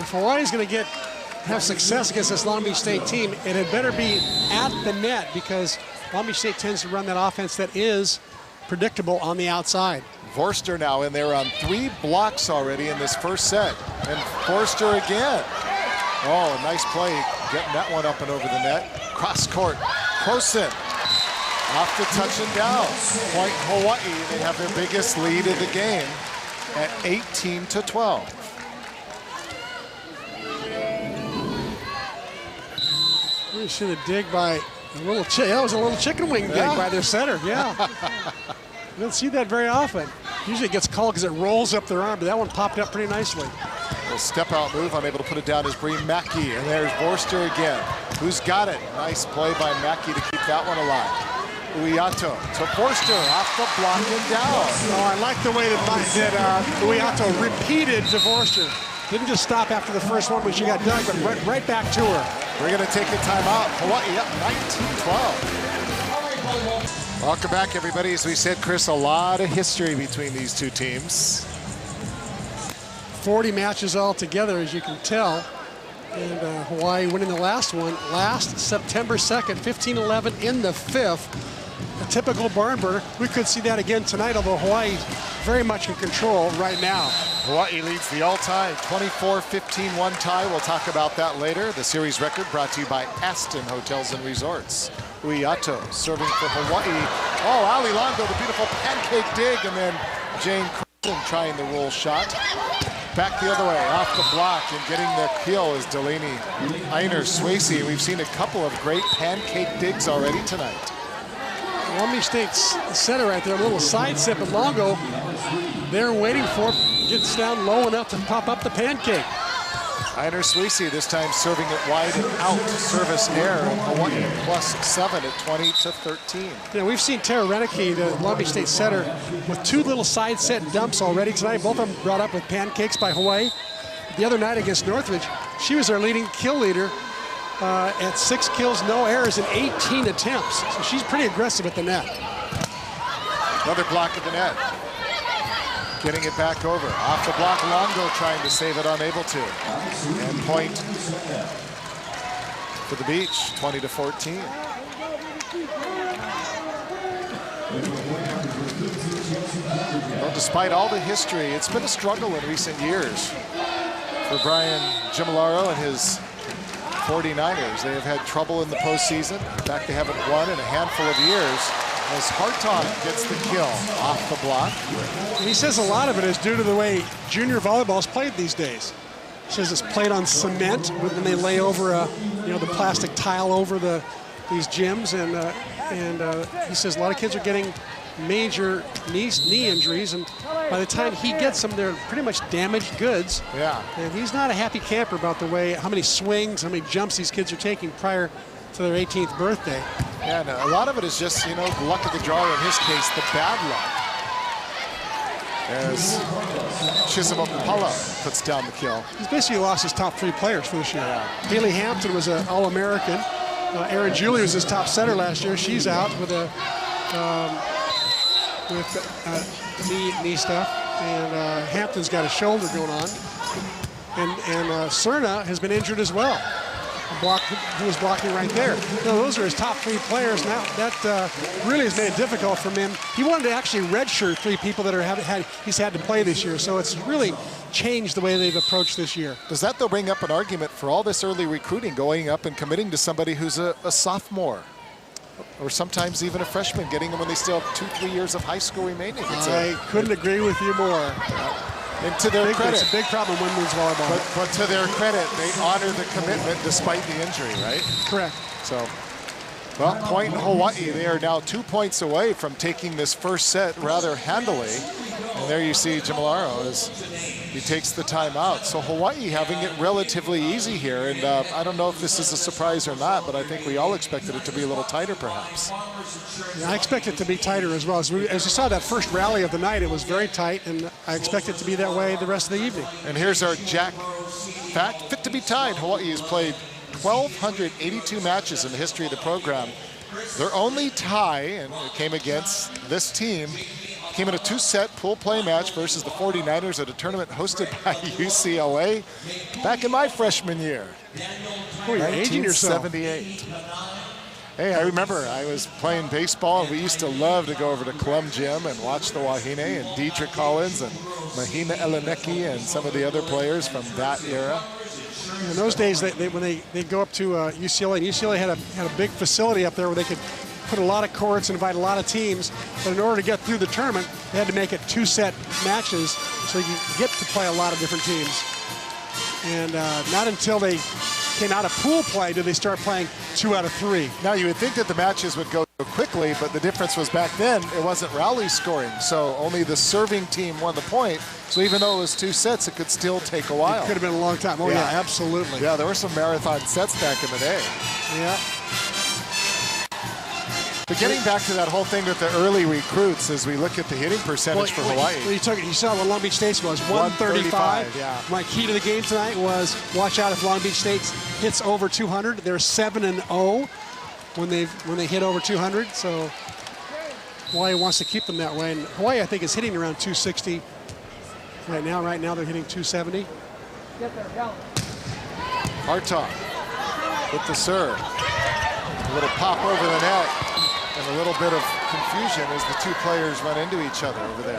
if Hawaii's going to have success against this Long Beach State team, it had better be at the net, because Long Beach State tends to run that offense that is predictable on the outside. Forster now in there on 3 blocks already in this first set. And Forster again. Oh, a nice play, getting that one up and over the net. Cross court, Croson off the touch and down. Point Hawaii, they have their biggest lead of the game at 18-12. We should have dig by a little that was a little chicken wing dig by their center, yeah. You don't see that very often. Usually it gets called because it rolls up their arm, but that one popped up pretty nicely. A step out move, unable to put it down is Bree Mackey, and there's Forster again. Who's got it? Nice play by Mackey to keep that one alive. Uiato to Forster, off the block and down. Oh, I like the way that Uiato repeated to Forster. Didn't just stop after the first one when she got done, but right back to her. We're going to take a timeout. Hawaii up 19-12. Welcome back, everybody. As we said, Chris, a lot of history between these two teams. 40 matches altogether, as you can tell. And Hawaii winning the last one last September 2nd, 15-11 in the 5th. A typical barn burner. We could see that again tonight, although Hawaii's very much in control right now. Hawaii leads the all-time 24-15-1 tie. We'll talk about that later. The series record brought to you by Aston Hotels and Resorts. Uiato serving for Hawaii. Oh, Ali Longo, the beautiful pancake dig, and then Jane Croson trying the roll shot. Back the other way, off the block, and getting the kill is Delaney Einer Swayze. We've seen a couple of great pancake digs already tonight. Long Beach State's center right there, a little side sip, and Longo, they're waiting for it, gets down low enough to pop up the pancake. Einer Swayze this time serving it wide and out. Service error, and Hawaii +7 at 20-13. You know, we've seen Tara Renicky, the Long Beach State setter, with 2 little side set dumps already tonight. Both of them brought up with pancakes by Hawaii. The other night against Northridge, she was our leading kill leader at 6 kills, no errors, in 18 attempts. So she's pretty aggressive at the net. Another block at the net. Getting it back over. Off the block, Longo trying to save it, unable to. And point for the Beach, 20-14. Well, despite all the history, it's been a struggle in recent years for Brian Gimolaro and his 49ers. They have had trouble in the postseason. In fact, they haven't won in a handful of years. As Hartog gets the kill off the block. He says a lot of it is due to the way junior volleyball is played these days. He says it's played on cement when they lay over the plastic tile over these gyms, and he says a lot of kids are getting major knee injuries, and by the time he gets them, they're pretty much damaged goods. Yeah. And he's not a happy camper about the way, how many swings, how many jumps these kids are taking prior to their 18th birthday. Yeah, no, a lot of it is just, the luck of the draw, in his case, the bad luck. As Chisholm Pala puts down the kill. He's basically lost his top 3 players for this year. Yeah. Haley Hampton was an All-American. Erin Julie was his top setter last year. She's out with knee stuff. And Hampton's got a shoulder going on. And Cerna has been injured as well. Who was blocking right there. Those are his top 3 players. Now that really has made it difficult for him. He wanted to actually redshirt 3 people that he's had to play this year. So it's really changed the way they've approached this year. Does that though bring up an argument for all this early recruiting, going up and committing to somebody who's a sophomore, or sometimes even a freshman, getting them when they still have 2-3 years of high school remaining? I couldn't agree with you more. And to their credit, it's a big problem in women's volleyball. But to their credit, they honor the commitment despite the injury, right? Correct. So, well, point Hawaii. They are now 2 points away from taking this first set rather handily. And there you see Gimolaro as he takes the timeout. So Hawaii having it relatively easy here. And I don't know if this is a surprise or not, but I think we all expected it to be a little tighter, perhaps. Yeah, I expect it to be tighter as well. As you saw that first rally of the night, it was very tight, and I expect it to be that way the rest of the evening. And here's our Jack fact. Fit to be tied. Hawaii has played 1,282 matches in the history of the program. Their only tie, and it came against this team, Came in a 2-set pool play match versus the 49ers at a tournament hosted by UCLA back in my freshman year. Oh, you're aging yourself. 1978. Hey, I remember I was playing baseball, and we used to love to go over to Clum Gym and watch the Wahine and Dietrich Collins and Mahina Elenecki and some of the other players from that era. In those days, when they'd go up to UCLA, and UCLA had a big facility up there where they could put a lot of courts and invite a lot of teams. But in order to get through the tournament, they had to make it 2-set matches so you get to play a lot of different teams. And not until they came out of pool play did they start playing 2 out of 3. Now, you would think that the matches would go quickly, but the difference was back then it wasn't rally scoring, so only the serving team won the point. So even though it was 2 sets, it could still take a while. It could have been a long time. Oh, yeah, absolutely. Yeah, there were some marathon sets back in the day. Yeah. But getting back to that whole thing with the early recruits, as we look at the hitting percentage for Hawaii. You saw what Long Beach State was, 135. Yeah. My key to the game tonight was watch out if Long Beach State hits over 200. They're 7-0 when they hit over 200. So Hawaii wants to keep them that way. And Hawaii, I think, is hitting around 260 right now. Right now they're hitting 270. Get there, go. Hartog with the serve. A little pop over the net. And a little bit of confusion as the two players run into each other over there.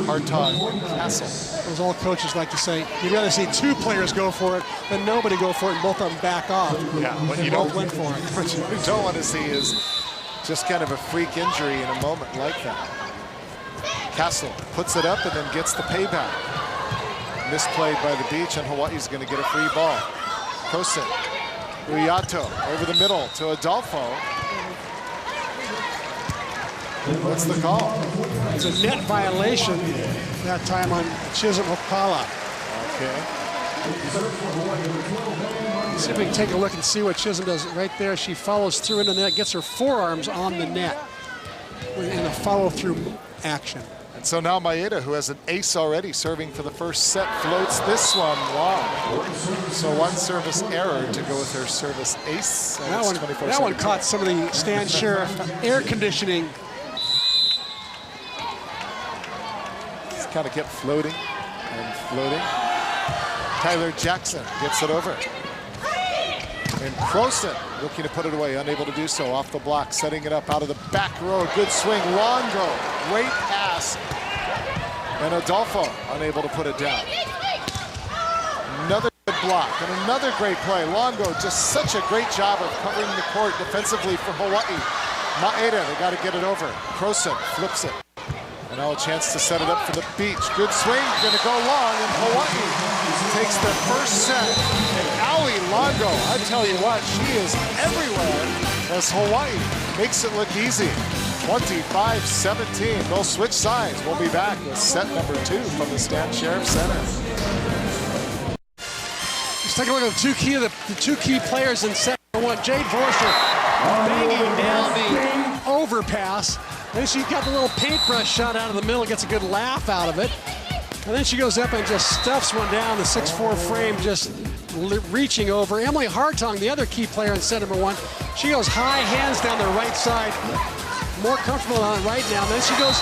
Hartog and Castle. As all coaches like to say, you'd rather see 2 players go for it than nobody go for it and both of them back off. Yeah, what you both went for it. What you don't want to see is just kind of a freak injury in a moment like that. Castle puts it up and then gets the payback. Misplayed by the beach, and Hawaii's going to get a free ball. Kosin, Uyato over the middle to Adolfo. What's the call? It's a net violation that time on Chisholm Opala. Okay. See if we can take a look and see what Chisholm does right there. She follows through into the net, gets her forearms on the net in a follow-through action. And so now Maeda, who has an ace already serving for the first set, floats this one long. So one service error to go with her service ace. That one caught some of the Stan Sheriff air conditioning. Kind of kept floating and floating. Tyler Jackson gets it over. And Croson looking to put it away, unable to do so. Off the block, setting it up out of the back row. Good swing, Longo, great pass. And Adolfo unable to put it down. Another good block and another great play. Longo just such a great job of covering the court defensively for Hawaii. Maeda, they got to get it over. Croson flips it. And now a chance to set it up for the beach. Good swing, gonna go long, and Hawaii takes their first set. And Ali Longo, I tell you what, she is everywhere as Hawaii makes it look easy. 25-17, they'll switch sides. We'll be back with set number 2 from the Stan Sheriff Center. Let's take a look at the two key players in set number 1. Jade Forster banging down the overpass. Then she got the little paintbrush shot out of the middle, gets a good laugh out of it. And then she goes up and just stuffs one down the 6'4" frame, just reaching over. Emily Hartong, the other key player in set number 1, she goes high, hands down the right side. More comfortable on it right now. Then she goes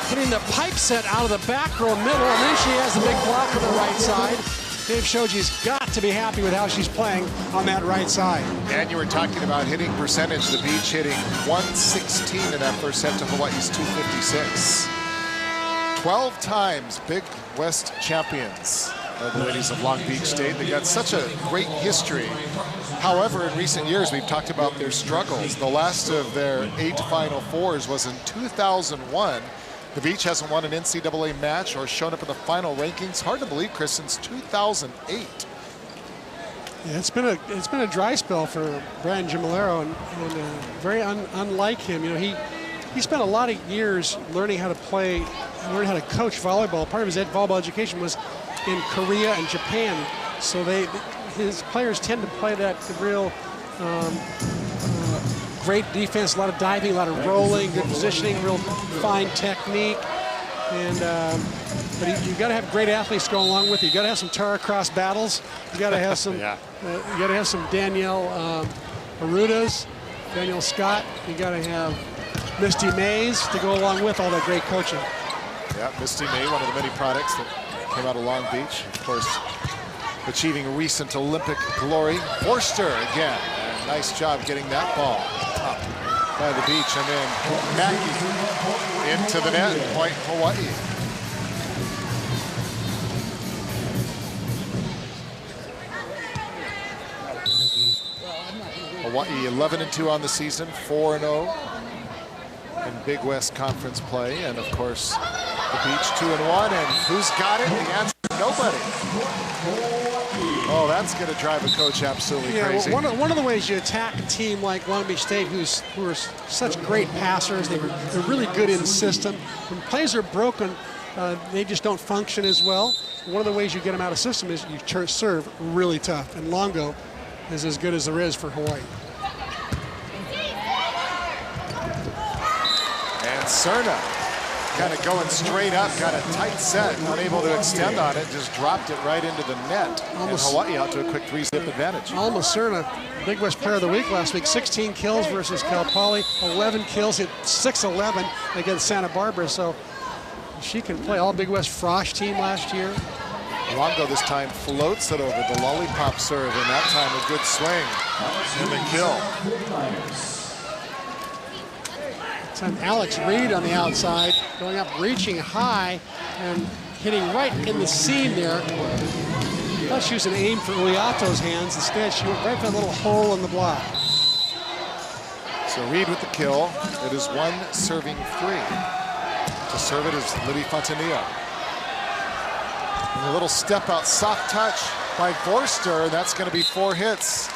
hitting the pipe set out of the back row middle, and then she has the big block on the right side. Dave Shoji's got to be happy with how she's playing on that right side. And you were talking about hitting percentage. The Beach hitting 116 in that first set to Hawaii's 256. 12 times Big West champions, the ladies of Long Beach State. They got such a great history. However, in recent years, we've talked about their struggles. The last of their 8 Final Fours was in 2001. The Beach hasn't won an NCAA match or shown up in the final rankings. Hard to believe, Chris, since 2008. Yeah, it's been a dry spell for Brian Gimolero, and very unlike him. You know, he spent a lot of years learning how to play, learning how to coach volleyball. Part of his volleyball education was in Korea and Japan. So his players tend to play that real great defense, a lot of diving, a lot of rolling, good positioning, real fine technique. And but you got to have great athletes go along with you. You got to have some Tara Cross battles. You got to have some. Yeah. You got to have some Danielle Arudas, Danielle Scott. You got to have Misty Mays to go along with all that great coaching. Yeah, Misty May, one of the many products that came out of Long Beach. Of course, achieving recent Olympic glory. Forster again. And nice job getting that ball up by the beach. And then Mackey into the net. Point Hawaii. Hawaii 11-2 on the season, 4-0 in Big West Conference play, and of course the beach 2-1. And who's got it? The answer: nobody. Oh, that's going to drive a coach absolutely crazy. Well, one of the ways you attack a team like Long Beach State, who are such great passers, they're really good in the system. When plays are broken, they just don't function as well. One of the ways you get them out of system is you serve really tough, and Longo is as good as there is for Hawaii. And Serna kind of going straight up, got a tight set, unable to extend on it, just dropped it right into the net. Almost, and Hawaii out to a quick 3-zip advantage. Alma Serna, Big West Player of the Week last week, 16 kills versus Cal Poly, 11 kills, hit 6-11 against Santa Barbara, so she can play. All Big West Frosh team last year. Longo this time floats it over the lollipop serve, and that time a good swing and the kill. It's on Alex Reed on the outside, going up, reaching high, and hitting right in the seam there. I thought she was an aim for Uiato's hands. Instead, she went right for a little hole in the block. So Reed with the kill. It is 1 serving 3. To serve it is Libby Fontanillo. And a little step out, soft touch by Forster, and that's going to be 4 hits.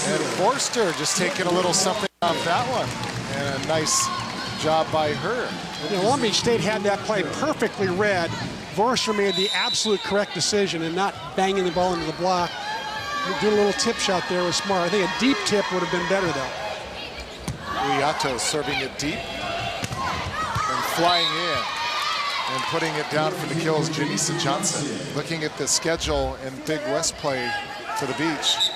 And Forster just taking a little something off that one. And a nice job by her. You know, Long Beach State had that play perfectly read. Forster made the absolute correct decision and not banging the ball into the block. Doing a little tip shot there was smart. I think a deep tip would have been better, though. Uiato serving it deep and flying in. And putting it down for the kills, Janisa Johnson. Looking at the schedule in Big West play for the beach.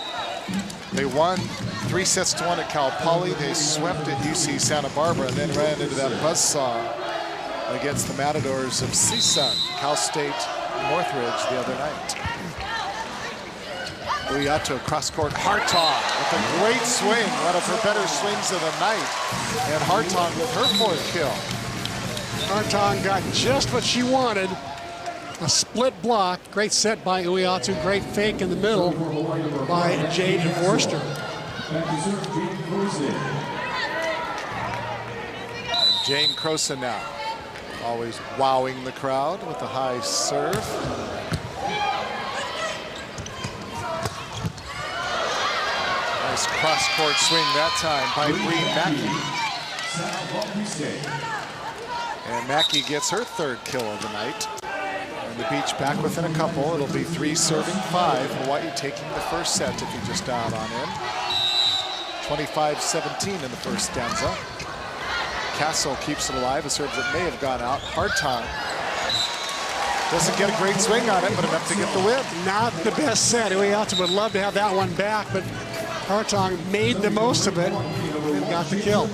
They won 3-1 at Cal Poly. They swept at UC Santa Barbara and then ran into that buzzsaw against the Matadors of CSUN, Cal State Northridge the other night. Uiato cross-court, Hartong with a great swing, one of her better swings of the night. And Hartong with her 4th kill. Hartong got just what she wanted. A split block. Great set by Uiatu. Great fake in the middle by Jade Forster. Jane Croson now. Always wowing the crowd with a high serve. Nice cross-court swing that time by Bree Mackey. And Mackey gets her 3rd kill of the night. And the beach back within a couple. It'll be 3 serving 5. Hawaii taking the first set if you just dialed on in. 25-17 in the first stanza. Castle keeps it alive. A serve that may have gone out. Hartong doesn't get a great swing on it, but enough to get the win. Not the best set. Uiatu would love to have that one back, but Hartong made the most of it and got the kill.